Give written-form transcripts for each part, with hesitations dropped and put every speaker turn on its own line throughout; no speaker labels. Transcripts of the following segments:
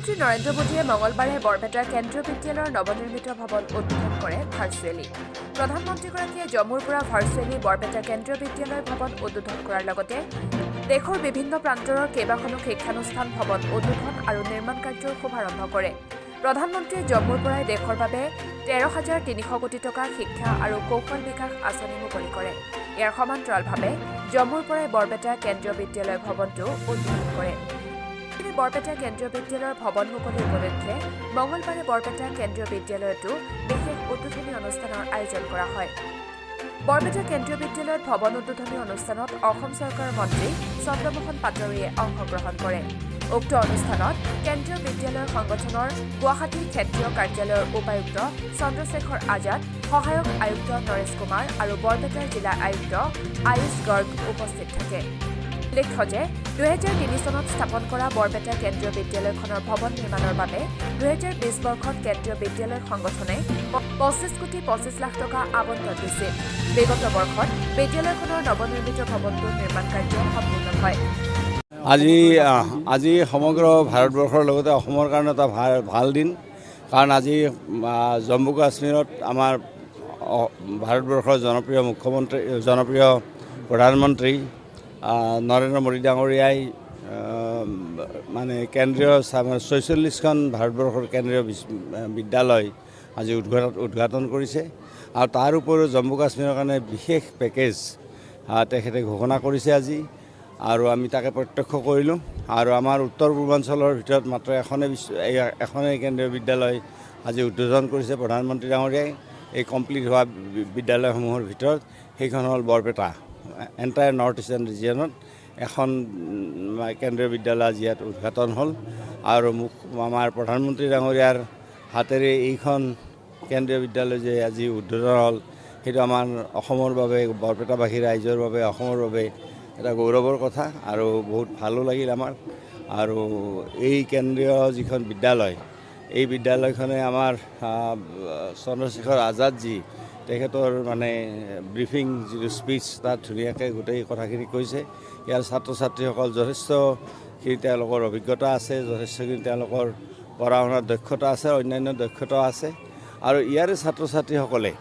প্ৰধানমন্ত্ৰী নৰেন্দ্ৰ মোদীয়ে মঙলবাৰে বৰপেটাৰ কেন্দ্ৰীয় বিদ্যালয়ৰ নৱনিৰ্মিত ভৱন উদ্বোধন কৰে ভাৰ্চুৱেলি। প্ৰধানমন্ত্ৰীগৰাকীয়ে জম্মুৰ পৰা ভাৰ্চুৱেলি বৰপেটা কেন্দ্ৰীয় বিদ্যালয় ভৱন উদ্বোধন কৰাৰ লগতে দেশৰ বিভিন্ন প্ৰান্তৰ কেইবাখনো শিক্ষানুষ্ঠান ভৱন উদ্বোধন আৰু নিৰ্মাণ কাৰ্যৰ শুভাৰম্ভ কৰে। প্ৰধানমন্ত্ৰীয়ে জম্মুৰ পৰাই দেশৰ বাবে 13,300 কোটি টকাৰ শিক্ষা আৰু কৌশল বিকাশ আঁচনি মুকলি কৰে। ইয়াৰ সমান্তৰালভাৱে জম্মুৰ পৰাই বৰপেটা কেন্দ্ৰীয় বিদ্যালয় ভৱনটো উদ্বোধন কৰে। বৰপেটা কেন্দ্ৰীয় বিদ্যালয়ৰ ভৱন মুকলি উপলক্ষে মঙলবাৰে বৰপেটা কেন্দ্ৰীয় বিদ্যালয়তো বিশেষ উদ্বোধনী অনুষ্ঠানৰ আয়োজন কৰা হয়। বৰপেটা কেন্দ্ৰীয় বিদ্যালয়ত ভৱন উদ্বোধনী অনুষ্ঠানত অসম চৰকাৰৰ মন্ত্ৰী চন্দ্ৰমোহন পাটোৱাৰীয়ে অংশগ্ৰহণ কৰে। উক্ত অনুষ্ঠানত কেন্দ্ৰীয় বিদ্যালয় সংগঠনৰ গুৱাহাটী ক্ষেত্ৰীয় কাৰ্যালয়ৰ উপায়ুক্ত চন্দ্ৰশেখৰ আজাদ, সহায়ক আয়ুক্ত নৰেশ কুমাৰ আৰু বৰপেটাৰ জিলা আয়ুক্ত আয়ুষ গৰ্গ উপস্থিত থাকে। উল্লেখ্য যে 2003 চনত স্থাপন কৰা বৰপেটা কেন্দ্ৰীয় বিদ্যালয়খনৰ ভৱন নিৰ্মাণৰ বাবে 2020 বৰ্ষত কেন্দ্ৰীয় বিদ্যালয় সংগঠনে 25 কোটি 25 লাখ টকা আবণ্টন দিছিল। বিগত বৰ্ষত বিদ্যালয়খনৰ নৱনিৰ্মিত ভৱনটোৰ নিৰ্মাণ কাৰ্য সম্পূৰ্ণ হয়।
আজি সমগ্ৰ ভাৰতবৰ্ষৰ লগতে অসমৰ কাৰণে এটা ভাল দিন, কাৰণ আজি জম্মু কাশ্মীৰত আমাৰ ভাৰতবৰ্ষৰ জনপ্ৰিয় প্ৰধানমন্ত্ৰী নৰেন্দ্ৰ মোদী ডাঙৰীয়াই মানে কেন্দ্ৰীয় 46খন ভাৰতবৰ্ষৰ কেন্দ্ৰীয় বিদ্যালয় আজি উদ্ঘাটন কৰিছে। আৰু তাৰ উপৰিও জম্মু কাশ্মীৰৰ কাৰণে বিশেষ পেকেজ তেখেতে ঘোষণা কৰিছে আজি, আৰু আমি তাকে প্ৰত্যক্ষ কৰিলোঁ। আৰু আমাৰ উত্তৰ পূৰ্বাঞ্চলৰ ভিতৰত মাত্ৰ এখনেই কেন্দ্ৰীয় বিদ্যালয় আজি উদ্বোধন কৰিছে প্ৰধানমন্ত্ৰী ডাঙৰীয়াই। এই কমপ্লিট হোৱা বিদ্যালয়সমূহৰ ভিতৰত সেইখন হ'ল বৰপেটা। এণ্টায়াৰ নৰ্থ ইষ্টাৰ্ণ ৰিজিয়নত এখন কেন্দ্ৰীয় বিদ্যালয় আজি ইয়াত উদ্ঘাটন হ'ল। আৰু আমাৰ প্ৰধানমন্ত্ৰী ডাঙৰীয়াৰ হাতেৰে এইখন কেন্দ্ৰীয় বিদ্যালয় যে আজি উদ্বোধন হ'ল, সেইটো আমাৰ অসমৰ বাবে, বৰপেটাবাসী ৰাইজৰ বাবে, অসমৰ বাবে এটা গৌৰৱৰ কথা আৰু বহুত ভালো লাগিল আমাৰ। আৰু এই কেন্দ্ৰীয় যিখন বিদ্যালয়, এই বিদ্যালয়খনে আমাৰ চন্দ্ৰশেখৰ আজাদজী তেখেতৰ মানে ব্ৰিফিং যিটো স্পীচ, তাত ধুনীয়াকৈ গোটেই কথাখিনি কৈছে। ইয়াৰ ছাত্ৰ ছাত্ৰীসকল যথেষ্টখিনি তেওঁলোকৰ অভিজ্ঞতা আছে, যথেষ্টখিনি তেওঁলোকৰ পঢ়া শুনাৰ দক্ষতা আছে, অন্যান্য দক্ষতা আছে। আৰু ইয়াৰে ছাত্ৰ ছাত্ৰীসকলে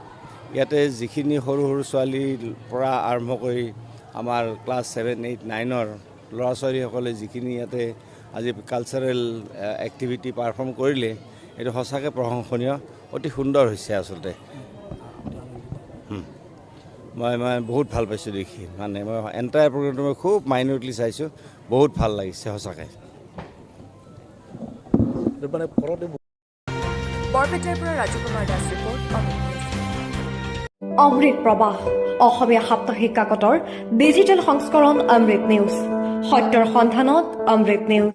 ইয়াতে যিখিনি সৰু সৰু ছোৱালীৰ পৰা আৰম্ভ কৰি আমাৰ ক্লাছ 7, 8, 9ৰ ল'ৰা ছোৱালীসকলে যিখিনি ইয়াতে আজি কালচাৰেল এক্টিভিটি পাৰফৰ্ম কৰিলে, এইটো সঁচাকৈ প্ৰশংসনীয়, অতি সুন্দৰ হৈছে আচলতে। মই বহুত ভাল পাইছোঁ দেখি, মানে মই এণ্টায়াৰ প্ৰগ্ৰামটো মই খুব মাইনৰলি চাইছোঁ, বহুত ভাল লাগিছে সঁচাকৈ।
বৰপেটাৰ পৰা ৰাজকুমাৰ দাস ৰিপৰ্ট,
অমৃত প্ৰবাহ, অসমীয়া সাপ্তাহিক কাকতৰ ডিজিটেল সংস্কৰণ অমৃত নিউজ, সত্যৰ সন্ধানত অমৃত নিউজ।